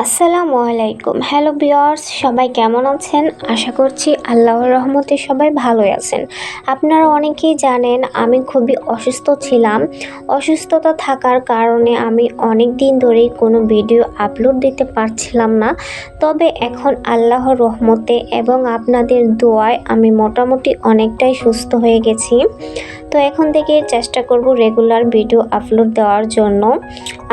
আসসালামু আলাইকুম। Hello viewers, সবাই কেমন আছেন? আশা করছি আল্লাহর রহমতে সবাই ভালোই আছেন। আপনারা অনেকেই জানেন আমি খুবই অসুস্থ ছিলাম। অসুস্থতা থাকার কারণে আমি অনেক দিন ধরেই কোনো ভিডিও আপলোড দিতে পারছিলাম না। তবে এখন আল্লাহর রহমতে এবং আপনাদের দোয়ায় আমি মোটামুটি অনেকটাই সুস্থ হয়ে গেছি। তো এখন থেকে চেষ্টা করব রেগুলার ভিডিও আপলোড দেওয়ার জন্য।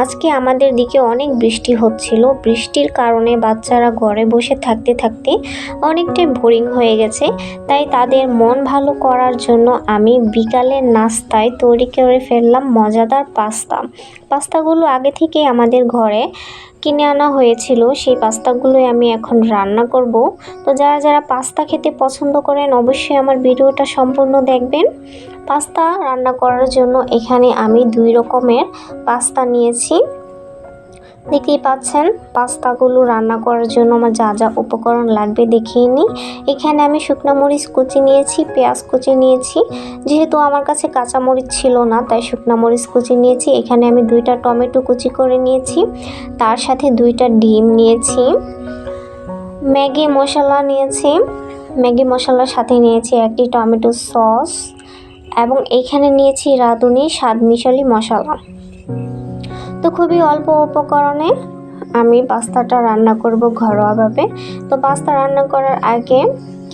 আজকে আমাদের দিকে অনেক বৃষ্টি হচ্ছিল। বৃষ্টির কারণে বাচ্চারা ঘরে বসে থাকতে থাকতে অনেকটাই বোরিং হয়ে গেছে। তাই তাদের মন ভালো করার জন্য আমি বিকালের নাস্তায় তৈরি করে ফেললাম মজাদার পাস্তাগুলো আগে থেকেই আমাদের ঘরে কিনে আনা হয়েছিল। সেই পাস্তাগুলোই আমি এখন রান্না করব। তো যারা যারা পাস্তা খেতে পছন্দ করেন অবশ্যই আমার ভিডিওটা সম্পূর্ণ দেখবেন। পাস্তা রান্না করার জন্য এখানে আমি 2 রকমের পাস্তা নিয়েছি। দেখতেই পাচ্ছেন পাস্তাগুলো রান্না করার জন্য আমার যা যা উপকরণ লাগবে দেখিয়ে নিই। এখানে আমি শুকনো মরিচ কুচি নিয়েছি, পেঁয়াজ কুচি নিয়েছি। যেহেতু আমার কাছে কাঁচা মরিচ ছিল না তাই শুকনো মরিচ কুচি নিয়েছি। এখানে আমি 2টা টমেটো কুচি করে নিয়েছি, তার সাথে 2টা ডিম নিয়েছি, ম্যাগি মশলা নিয়েছি, ম্যাগি মশলার সাথে নিয়েছি 1টি টমেটো সস এবং এইখানে নিয়েছি রাঁধুনি স্বাদ মিশালি মশলা। তো খুবই অল্প উপকরণে আমি পাস্তাটা রান্না করব ঘরোয়াভাবে। তো পাস্তা রান্না করার আগে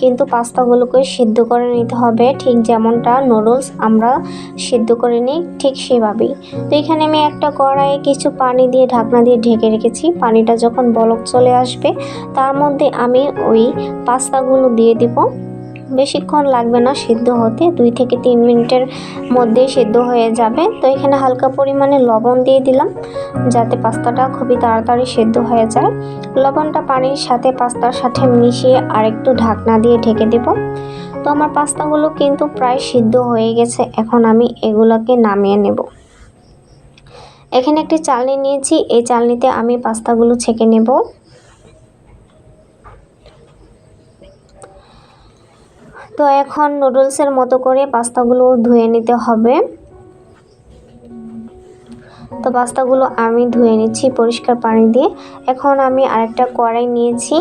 কিন্তু পাস্তাগুলোকে সিদ্ধ করে নিতে হবে, ঠিক যেমনটা নুডলস আমরা সিদ্ধ করে নিই ঠিক সেভাবেই। তো এখানে আমি একটা কড়াইয়ে কিছু পানি দিয়ে ঢাকনা দিয়ে ঢেকে রেখেছি। পানিটা যখন বলক চলে আসবে তার মধ্যে আমি ওই পাস্তাগুলো দিয়ে দিব। বেশিক্ষণ লাগবে না সিদ্ধ হতে, 2 থেকে 3 মিনিটের মধ্যে সিদ্ধ হয়ে যাবে। তো এখানে হালকা পরিমাণে লবণ দিয়ে দিলাম যাতে পাস্তাটা খুবই তাড়াতাড়ি সিদ্ধ হয়ে যায়। লবণটা পানির সাথে পাস্তার সাথে মিশিয়ে আরেকটু ঢাকনা দিয়ে ঢেকে দেব। তো আমার পাস্তাগুলো কিন্তু প্রায় সিদ্ধ হয়ে গেছে। এখন আমি এগুলোকে নামিয়ে নেব। এখানে একটি চালনি নিয়েছি, এই চালনিতে আমি পাস্তাগুলো ছেঁকে নেব। তো এখন নুডলসের মতো করে পাস্তাগুলো ধুয়ে নিতে হবে। তো পাস্তাগুলো আমি ধুয়ে নিচ্ছি পরিষ্কার পানি দিয়ে। এখন আমি আরেকটা কড়াই নিয়েছি,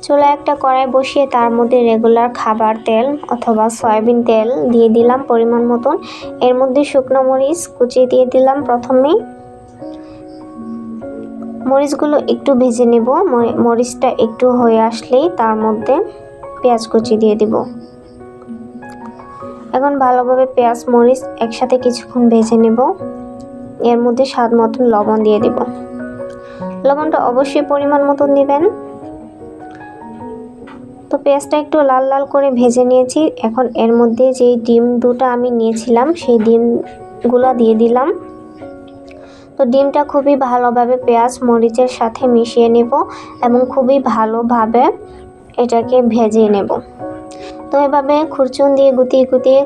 চুলায় একটা কড়াই বসিয়ে তার মধ্যে রেগুলার খাবার তেল অথবা সয়াবিন তেল দিয়ে দিলাম পরিমাণ মতন। এর মধ্যে শুকনো মরিচ কুচি দিয়ে দিলাম প্রথমেই। মরিচগুলো একটু ভেজে নেব। মরিচটা একটু হয়ে আসলেই তার মধ্যে পেঁয়াজ কুচি দিয়ে দিব। এখন ভালোভাবে পেঁয়াজ মরিচ একসাথে কিছুক্ষণ ভেজে নেব। এর মধ্যে স্বাদ মতন লবণ দিয়ে দেব। লবণটা অবশ্যই পরিমাণ মতন দিবেন। তো পেঁয়াজটা একটু লাল লাল করে ভেজে নিয়েছি। এখন এর মধ্যে যেই ডিম 2টা আমি নিয়েছিলাম সেই ডিমগুলো দিয়ে দিলাম। তো ডিমটা খুবই ভালোভাবে পেঁয়াজ মরিচের সাথে মিশিয়ে নেব এবং খুবই ভালোভাবে এটাকে ভেজে নেব। তো এভাবে খুরচুন দিয়ে গুটিয়ে গুটিয়ে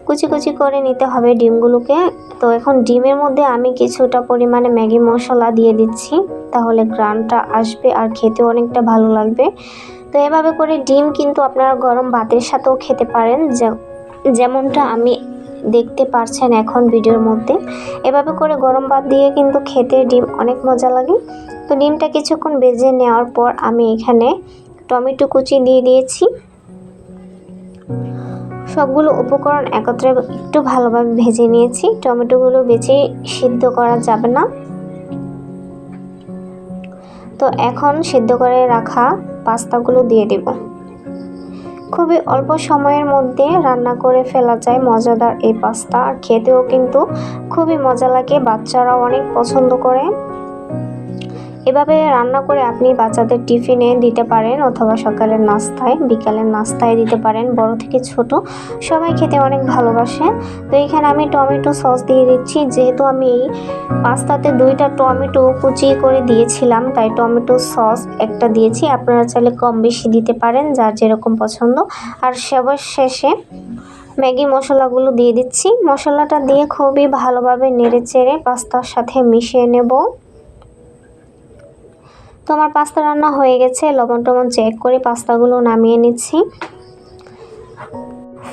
কুচি কুচি করে নিতে হবে ডিমগুলোকে। তো এখন ডিমের মধ্যে আমি কিছুটা পরিমাণে ম্যাগি মশলা দিয়ে দিচ্ছি, তাহলে গ্রানটা আসবে আর খেতে অনেকটা ভালো লাগবে। তো এভাবে করে ডিম কিন্তু আপনারা গরম ভাতের সাথেও খেতে পারেন, যেমনটা আমি দেখতে পারছেন এখন ভিডিওর মধ্যে। এভাবে করে গরম ভাত দিয়ে কিন্তু খেতে ডিম অনেক মজা লাগে। তো ডিমটা কিছুক্ষণ ভেজে নেওয়ার পর আমি এখানে টমেটো কুচি দিয়ে দিয়েছি। সবগুলো উপকরণ একত্রে একটু ভালোভাবে ভেজে নিয়েছি। টমেটোগুলো বেশি সিদ্ধ করা যাবে না। তো এখন সিদ্ধ করে রাখা পাস্তাগুলো দিয়ে দেব। খুবই অল্প সময়ের মধ্যে রান্না করে ফেলা যায় মজাদার এই পাস্তা, আর খেতেও কিন্তু খুবই মজা লাগে, বাচ্চারাও অনেক পছন্দ করে। এভাবে রান্না করে আপনি বাচ্চাদের টিফিনে দিতে পারেন অথবা সকালের নাস্তায় বিকালের নাস্তায় দিতে পারেন। বড় থেকে ছোট সবাই খেতে অনেক ভালোবাসে। তো এখানে আমি টমেটো সস দিয়ে দিচ্ছি। যেহেতু আমি এই পাস্তাতে 2টা টমেটো কুচি করে দিয়েছিলাম তাই টমেটো সস একটা দিয়েছি। আপনারা চাইলে কম বেশি দিতে পারেন যার যেরকম পছন্দ। আর সবার শেষে ম্যাগি মশলাগুলো দিয়ে দিচ্ছি। মশলাটা দিয়ে খুবই ভালোভাবে নেড়ে চেড়ে পাস্তার সাথে মিশিয়ে নেব। তো আমার পাস্তা রান্না হয়ে গেছে। লবণ টবণ চেক করে পাস্তাগুলো নামিয়ে নিচ্ছি।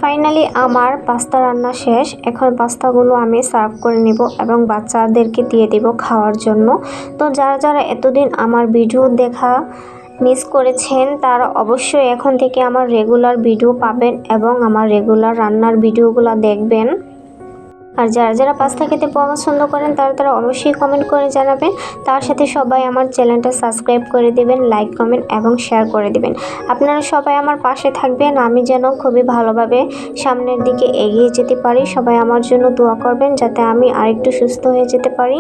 ফাইনালি আমার পাস্তা রান্না শেষ। এখন পাস্তাগুলো আমি সার্ভ করে নিব এবং বাচ্চাদেরকে দিয়ে দিব খাওয়ার জন্য। তো যারা যারা এতদিন আমার ভিডিও দেখা মিস করেছেন তারা অবশ্যই এখন থেকে আমার রেগুলার ভিডিও পাবেন এবং আমার রেগুলার রান্নার ভিডিওগুলো দেখবেন। আর যারা যারা পাস্তা খেতে পছন্দ করেন তারা অবশ্যই কমেন্ট করে জানাবেন। তার সাথে সবাই আমার চ্যানেলটা সাবস্ক্রাইব করে দিবেন, লাইক কমেন্ট এবং শেয়ার করে দিবেন। আপনারা সবাই আমার পাশে থাকবেন, আমি যেন খুবই ভালোভাবে সামনের দিকে এগিয়ে যেতে পারি। সবাই আমার জন্য দোয়া করবেন যাতে আমি আরেকটু সুস্থ হয়ে যেতে পারি।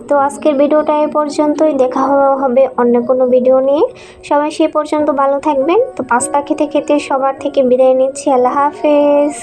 তো আজকের ভিডিওটা এই পর্যন্তই, দেখা হবে অন্য কোনো ভিডিও নিয়ে। সবাই সেই পর্যন্ত ভালো থাকবেন। তো পাস্তা খেতে খেতে সবার থেকে বিদায় নিচ্ছি। আল্লাহ হাফেজ।